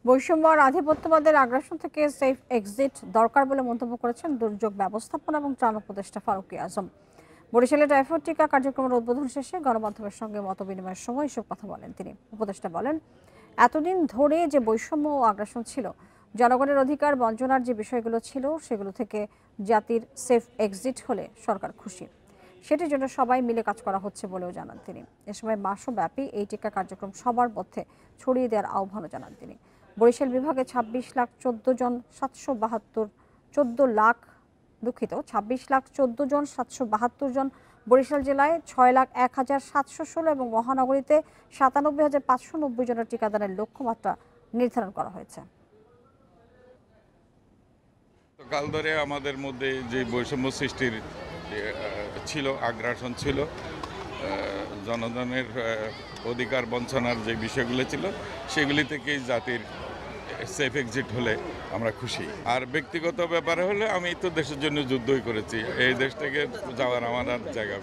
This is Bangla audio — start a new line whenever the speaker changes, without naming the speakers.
বৈষম্য আর আধিপত্যবাদের আগ্রাসন থেকে সেফ এক্সিট দরকার বলে মন্তব্য করেছেন দুর্যোগ ব্যবস্থাপনা এবং ত্রাণ উপদেষ্টা ফারুকী আজম। বরিশালে টাইফয়েড টিকা কার্যক্রমের উদ্বোধন শেষে গণমাধ্যমের সঙ্গে মতবিনিময়ের সময় এসব কথা বলেন তিনি। উপদেষ্টা বলেন, এতদিন ধরে যে বৈষম্য ও আগ্রাসন ছিল, জনগণের অধিকার বঞ্চনার যে বিষয়গুলো ছিল, সেগুলো থেকে জাতির সেফ এক্সিট হলে সরকার খুশি। সেটির জন্য সবাই মিলে কাজ করা হচ্ছে বলেও জানান তিনি। এ সময় মাসব্যাপী এই টিকা কার্যক্রম সবার মধ্যে ছড়িয়ে দেওয়ার আহ্বানও জানান তিনি। বরিশাল বিভাগে 26,14,772 জন, বরিশাল জেলায় 6,01,716 এবং মহানগরীতে 97,590 জনের টিকাদানের লক্ষ্যমাত্রা নির্ধারণ করা হয়েছে।
কাল ধরে আমাদের মধ্যে যে বৈষম্য সৃষ্টির ছিল, আগ্রাসন ছিল, জনগণের অধিকার বঞ্চনার যে বিষয়গুলো ছিল, সেগুলি থেকেই জাতির সেফ এক্সিট হলে আমরা খুশি। আর ব্যক্তিগত ব্যাপারে হলে আমি তো দেশের জন্য যুদ্ধই করেছি, এই দেশ থেকে যাওয়ার আমার আর জায়গা